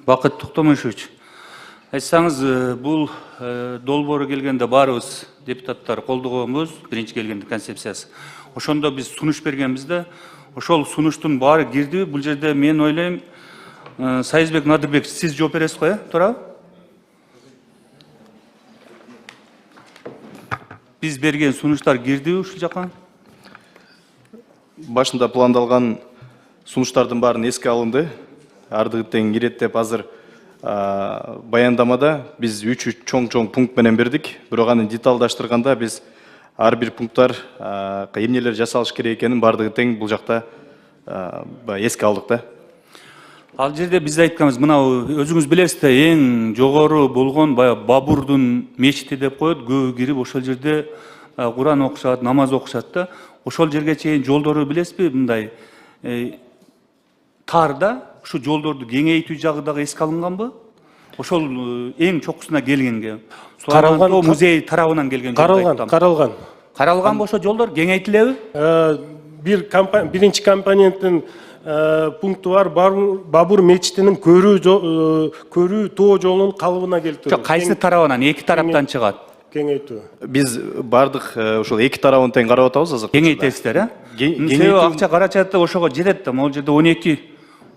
Бақыт Тоқтамышевич, айтсаңыз, бұл долбоору келгенде барыбыз депутаттар колдогонбуз, биринчи келгенде концепциясы. Ошондо биз сунуш бергенбизде, ошол сунуштун баары кирди. Бул жерде мен ойлойм, Сайызбек Надырбек, сиз жооп бересиз го, туурабы? Биз берген сунуштар кирди ушул жака? Башында пландалган сунуштардын баарын эске алынды. Ардыгы тең кирет деп азыр баяндамада биз 3 чоң пункт менен бердик. Бирок аны деталдаштырганда биз ар бир пункттар эмнелер жасалыш керек экенин бардыгы тең бул жакта эске алдык да. Ал жерде биз айтканбыз, мына өзүңүз билесиз да, эң жогору болгон Бабурдун мечити деп коет, көбү кирип ошол жерде Куран окушат, намаз окушат да. Ошол жерге чейин жолдору билесизби, мындай тарда ушу жолдорду кеңейтүү жагы дагы эске алынганбы? Ошол эң чокусуна келгенге. Каралган музей тарабынан келген. Каралган ошо жолдор кеңейтилеби? Биринчи компоненттин пункту бар, Бабур мечитинин көрүү тоо жолунун калыбына келтирүү. Кайсы тарабынан? Эки тараптан чыгат. Кеңейтүү. Биз бардык ошол эки тарабын тең карап атабыз азыр. Кеңейтесиздер, Себеби акча каражаты ошого жетет да, могул жерде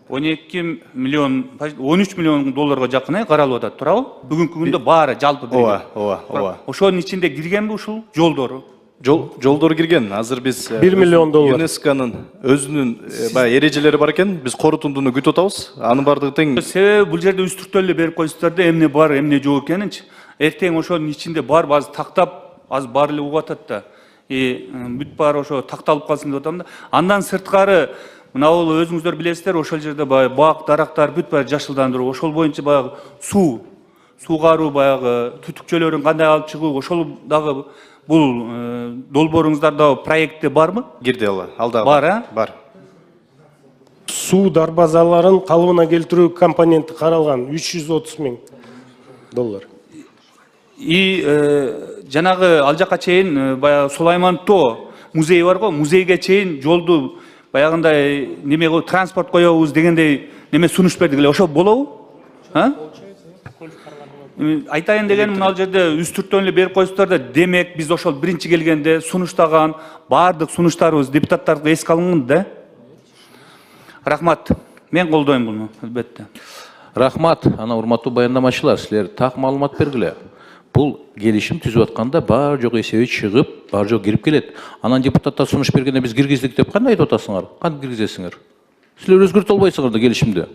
12 миллион, 13 миллион долларга жакын каралып атат, туурабы? Бүгүнкү күндө баары жалпы берген. Ооба. Ошонун ичинде киргенби ушул жолдору? Жолдор кирген. Азыр биз 1 миллион доллар. ЮНЕСКОнун өзүнүн эрежелери бар экен. Биз корутундуну күтүп атабыз. Анын бардыгы тең. Себеби бул жерде үстүртө эле берип коюсуздар да, эмне бар, эмне жок экенинчи. Эртең ошонун ичинде бар, баазы тактап, аз бар эле угуп атат да. Бүт баары ошо такталып калсын деп атам да. Андан сырткары, мына бул өзүңүздөр билесиздер, ошол жерде баягы бак, дарактар бүт баары жашылдандыруу, ошол боюнча баягы суу каруу, баягы түтүкчөлөрүн кандай алып чыгуу, ошол дагы бул долбооруңуздарда проектте барбы? Кирди алда. Бар, Бар. Суу дарбазаларын калыбына келтирүү компоненти каралган, 330 миң доллар. Жанагы ал жака чейин баягы Сулайман Тоо музей бар го, музейге чейин жолду баягындай неме транспорт коебуз дегендей неме сунуш бердик эле, ошол болобу? Айтайын дегеним, мына жерде үстүртөн эле берип коюсуздар да, демек биз ошол биринчи келгенде сунуштаган баардык сунуштарыбыз депутаттарга эске алынган да. Рахмат. Мен колдойм буну, албетте. Рахмат. Ана урматтуу баяндамачылар, силер так маалымат бергиле. Бул келишим түзүп атканда бар жок эсеби чыгып, бар жок кирип келет. Анан депутаттар сунуш бергенде биз киргиздик деп кандай айтып атасыңар? Кантип киргизесиңер? Силер өзгөртө албайсыңар да келишимди.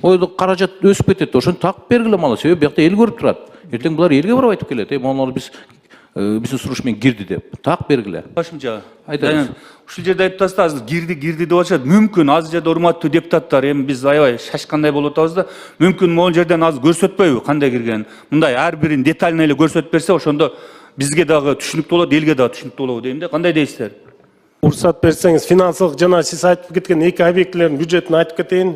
Ойду каражат өсүп кетет. Ошону так бергиле мала, себеби бияқта эл көрүп турат. Эртең булар элге барып айтып келет. Монолор биздин суруш менен кирди деп. Так бергиле. Башымча. Айтыңыз. Ушул жерде айтып атасыздар, азыр кирди деп атышат. Мүмкүн азыр жерде урматтуу депутаттар, эми биз аябай шашкандай болуп атабыз да, мүмкүн могул жерден азыр көрсөтпөйбү кандай кирген. Мындай ар бирин детально эле көрсөтүп берсе, ошондо бизге дагы түшүнүктүү болот, элге дагы түшүнүктүү болобу дейм да. Кандай дейсиздер? Уруксат берсеңиз, финансылык жана сиз айтып кеткен эки объектилердин бюджетин айтып кетейин.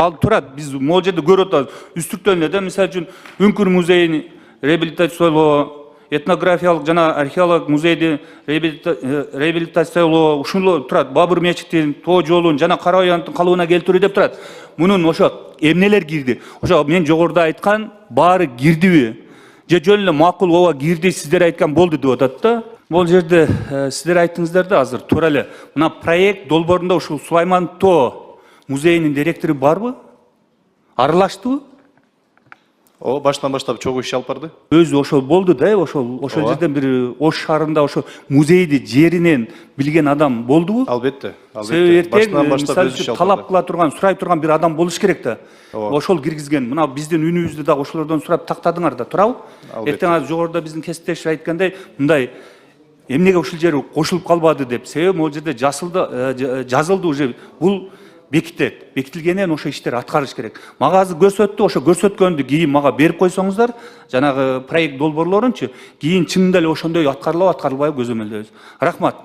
Ал турат, биз могул жерде көрүп атабыз. Үстүртөн эле, мисалы үчүн Үңкүр музейин реабилитациялоо, этнографиялык жана археологиялык музейди реабилитациялоо, ушул турат. Бабур мечитин, Тоо жолун жана Кара Оянттын калыбына келтирүү деп турат. Мунун ошо эмнелер кирди? Ошо мен жогоруда айткан баары кирдиби? Же жөн эле макул ооба кирди, сиздер айткан болду деп атат да. Бул жерде сиздер айттыңыздар да, азыр туура эле. Мына проект долбоорунда ушул Сулайман Тоо музейинин директору барбы? Аралаштыбы? Баштан баштап чогуу иш алып барды. Өзү ошол болду да, ошол жерден бир Ош шаарында ошо музейди жеринен билген адам болдубу? Албетте. Себеби эртең мисалы үчүн талап кыла турган, сурай турган бир адам болуш керек да. Ошол киргизген. Мына биздин үнүбүздү дагы ошолордон сурап тактадыңар да, туурабы? Эртең азыр жогоруда биздин кесиптеш айткандай, мындай эмнеге ушул жер кошулуп калбады деп. Себеби могул жерде жазылды уже. Бул бекитилгенен ошо иштер аткарыш керек. Мага азыр көрсөттү, ошо көрсөткөндү кийин мага берип койсоңуздар, жанагы проект долбоорлорунчу, кийин чынында эле ошондой аткарылып аткарылбайбы көзөмөлдөйбүз. Рахмат.